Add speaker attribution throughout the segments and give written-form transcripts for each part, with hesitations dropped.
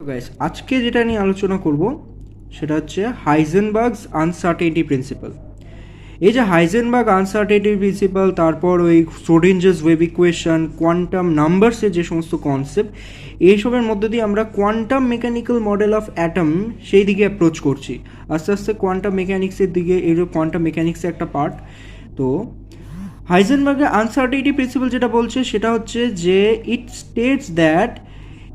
Speaker 1: Guys আজকে যেটা নিয়ে আলোচনা করব সেটা হচ্ছে হাইজেনবার্গস আনসার্টেনিটি প্রিন্সিপাল। এই যে হাইজেনবার্গ আনসার্টেনিটি প্রিন্সিপাল, তারপর ওই শ্রোডিঞ্জারস ওয়েভ ইকুয়েশন, কোয়ান্টাম নাম্বারসের যে সমস্ত কনসেপ্ট, এইসবের মধ্যে দিয়ে আমরা quantum mechanical model of atom সেই দিকে অ্যাপ্রোচ করছি আস্তে আস্তে কোয়ান্টাম মেকানিক্সের দিকে। এই যে কোয়ান্টাম মেকানিক্সের একটা পার্ট। তো হাইজেনবার্গের আনসার্টেনিটি প্রিন্সিপাল যেটা বলছে সেটা হচ্ছে যে it states that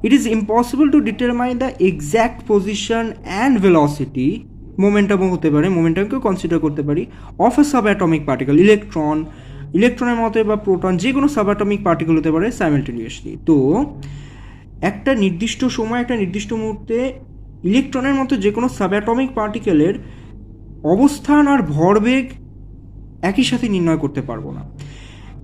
Speaker 1: it is impossible to determine the exact position and velocity, মোমেন্টামও হতে পারে, মোমেন্টামকেও কনসিডার করতে পারি, of a sub atomic particle, ইলেকট্রনের মতো বা প্রোটন, যে কোনো সাব অ্যাটমিক পার্টিকেল হতে পারে সাইমালটেনিয়াসলি। তো একটা নির্দিষ্ট সময়, একটা নির্দিষ্ট মুহূর্তে ইলেকট্রনের মতো যে কোনো সাব অ্যাটমিক পার্টিকেলের অবস্থান আর ভরবেগ একই সাথে নির্ণয় করতে পারবো না।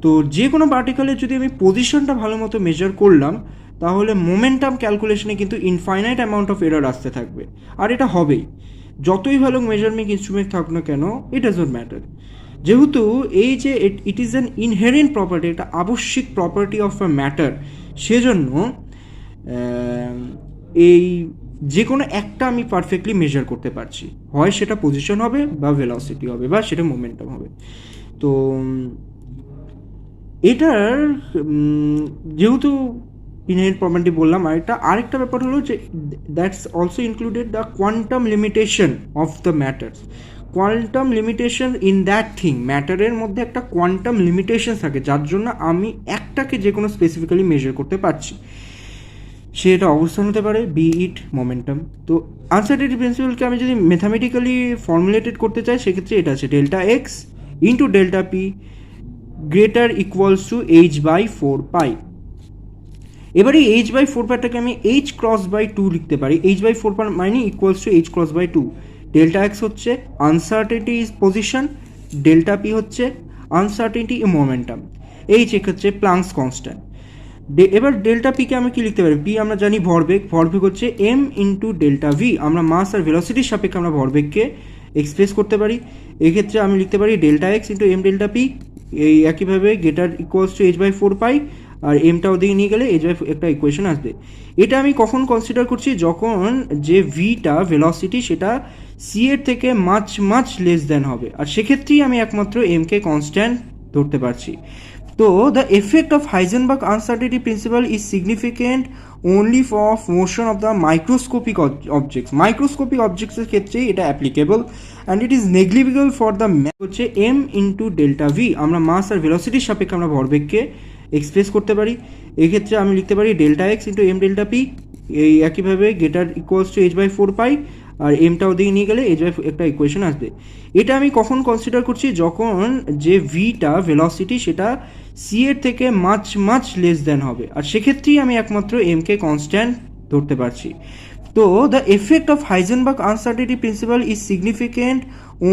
Speaker 1: তো যে কোনো পার্টিকেলের যদি আমি পজিশনটা ভালো মতো মেজার করলাম, তাহলে মোমেন্টাম ক্যালকুলেশনে কিন্তু ইনফাইনাইট অ্যামাউন্ট অফ এরর আসতে থাকবে, আর এটা হবেই যতই ভালো মেজারমেন্ট ইনস্ট্রুমেন্ট থাকুক না কেন, ইট ডাজন্ট ম্যাটার। যেহেতু এই যে it is an inherent property, এটা আবশ্যিক প্রপার্টি অফ আ ম্যাটার, সেজন্য এই যে কোনো একটা আমি পারফেক্টলি মেজার করতে পারছি, হয় সেটা পজিশন হবে বা ভেলোসিটি হবে বা সেটা মোমেন্টাম হবে। তো এটার যেহেতু ইনহেরেন্ট প্রপার্টি বললাম, আরেকটা ব্যাপার হলো যে that's also included the quantum limitation of the matters. Quantum limitation in that thing, ম্যাটারের মধ্যে একটা কোয়ান্টাম লিমিটেশন থাকে, যার জন্য আমি একটাকে যে কোনো স্পেসিফিক্যালি মেজার করতে পারছি। সেটা অবস্থান হতে পারে, বি ইট মোমেন্টাম। তো আনসার্টেনিটি প্রিন্সিপালকে আমি যদি ম্যাথামেটিক্যালি ফর্মুলেটেড করতে চাই, সেক্ষেত্রে এটা আছে delta x into delta p greater equals to H by 4 pi. এবারে এইচ বাই 4 পাইটাকে আমি এইচ ক্রস বাই 2 লিখতে পারি। এইচ বাই 4 পাই মানে equals to H cross by 2। Delta X হচ্ছে uncertainty is position, delta P হচ্ছে uncertainty momentum, H হচ্ছে Planck's constant. এবার delta পিকে আমি কি লিখতে পারি? পি আমরা জানি ভরবেগ, ভরবেগ হচ্ছে এম ইন্টু ডেল্টা ভি। আমরা মাস আর ভেলোসিটির সাপেক্ষে আমরা ভরবেগকে এক্সপ্রেস করতে পারি। এক্ষেত্রে আমি লিখতে পারি delta x into m delta p, এই একইভাবে greater equals to H by 4 pi, আর এমটা ওদিকে নিয়ে গেলে এইচ বাই একটা ইকুয়েশন আসবে। এটা আমি কখন কনসিডার করছি? যখন যে ভিটা ভেলোসিটি সেটা সি এর থেকে মাচ মাচ লেস দেন হবে, আর সেক্ষেত্রেই আমি একমাত্র এমকে কনস্ট্যান্ট ধরতে পারছি। তো the effect of Heisenberg uncertainty principle is significant only for motion of the microscopic objects. Microscopic অবজেক্টসের ক্ষেত্রেই এটা applicable, and it is negligible for the হচ্ছে এম ইন্টু ডেল্টা ভি। আমরা মাস আর ভেলোসিটির সাপেক্ষে আমরা ভরবেগকে এক্সপ্রেস করতে পারি। এক্ষেত্রে আমি লিখতে পারি delta x into m delta p, এই একইভাবে greater equals to H by 4 pi, আর এমটা ওদিকে নিয়ে গেলে এইচ বাই একটা ইকুয়েশন আসবে। এটা আমি কখন কনসিডার করছি? যখন যে ভিটা ভেলোসিটি সেটা সি এর থেকে মাচ মাচ লেস দেন হবে, আর সেক্ষেত্রেই আমি একমাত্র এমকে কনস্ট্যান্ট ধরতে পারছি। তো the effect of Heisenberg uncertainty principle is significant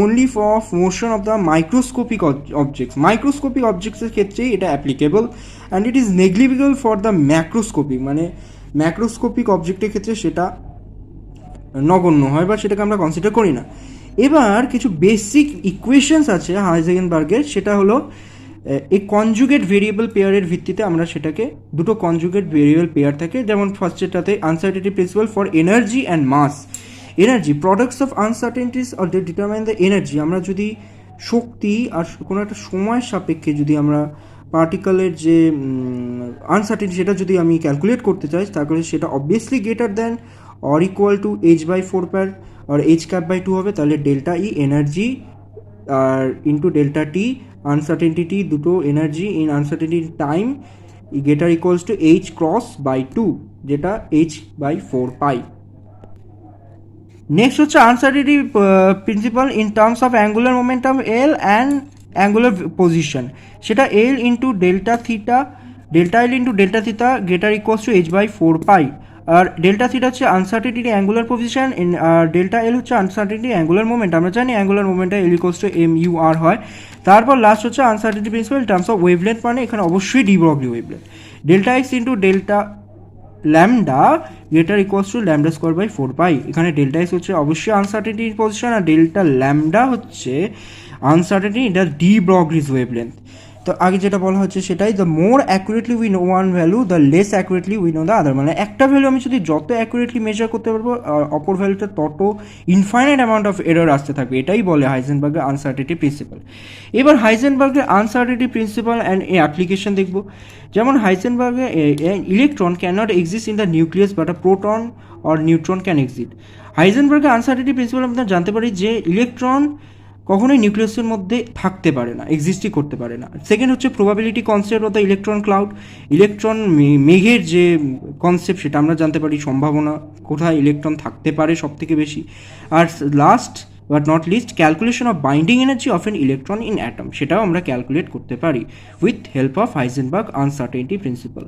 Speaker 1: only for motion of the microscopic objects. Microscopic অবজেক্টসের ক্ষেত্রেই এটা applicable, and it is negligible for the macroscopic, মানে ম্যাক্রোস্কোপিক অবজেক্টের ক্ষেত্রে সেটা নগণ্য হয় বা সেটাকে আমরা কনসিডার করি না। এবার কিছু বেসিক ইকুয়েশনস আছে হাইজেনবার্গের, সেটা হলো এই কনজুগেট ভেরিয়েবল পেয়ারের ভিত্তিতে আমরা সেটাকে, দুটো কনজুগেট ভেরিয়েবল পেয়ার থাকে, যেমন ফার্স্টেরটাতে uncertainty principle for energy and mass. Energy products of uncertainties or they determine the energy. আমরা যদি শক্তি আর কোনো একটা সময়ের সাপেক্ষে যদি আমরা পার্টিকেলের যে আনসার্টেনিটি সেটা যদি আমি ক্যালকুলেট করতে চাই, তাহলে সেটা obviously greater than or equal to h by 4 or h cap by 2 হবে। তাহলে ডেল্টা ই এনার্জি আর ইন্টু ডেল্টা টি আনসার্টেনিটি, দুটো energy in uncertainty time, greater equals to H cross by 2, যেটা এইচ বাই 4 পাই। নেক্সট হচ্ছে uncertainty principle in terms of angular momentum L and angular position, সেটা L into delta theta, delta L into delta theta greater equals to H by 4 pi. আর delta theta হচ্ছে uncertainty angular position, আর delta L হচ্ছে uncertainty angular moment. আমরা জানি angular মোমেন্টটা L equals to M U R হয়। তারপর last হচ্ছে uncertainty principle in terms of wavelength, মানে এখানে অবশ্যই de Broglie wavelength. Delta x into delta lambda greater equals to lambda square by 4 pi. এখানে ডেল্টা এক্স হচ্ছে অবশ্যই আনসার্টেনিটি পজিশন, আর ডেল্টা ল্যামডা হচ্ছে আনসার্টেনিটি, এটা ডি ব্রগলিজ ওয়েভলেন্থ। তো আগে যেটা বলা হচ্ছে সেটাই, the more accurately we know one value the less accurately we know the other, মানে একটা ভ্যালু আমি যদি যত অ্যাকুরেটলি মেজার করতে পারবো অপর ভ্যালুটা তত ইনফাইনাইট অ্যামাউন্ট অফ এরর আসতে থাকবে, এটাই বলে হাইজেনবার্গের আনসার্টেনিটি প্রিন্সিপাল। এবার হাইজেনবার্গের uncertainty principle and a application দেখব। যেমন হাইজেনবার্গের electron cannot exist in the nucleus but a proton or neutron can exist. হাইজেনবার্গের আনসার্টেনিটি প্রিন্সিপাল আমরা জানতে পারি যে ইলেকট্রন কখনোই নিউক্লিয়াসের মধ্যে থাকতে পারে না, এক্সিস্টই করতে পারে না। সেকেন্ড হচ্ছে probability concept of the electron cloud, electron মেঘের যে কনসেপ্ট সেটা আমরা জানতে পারি, সম্ভাবনা কোথায় ইলেকট্রন থাকতে পারে সব থেকে বেশি। আর last but not least calculation of binding energy of an electron in atom, সেটাও আমরা ক্যালকুলেট করতে পারি with help of Heisenberg uncertainty principal.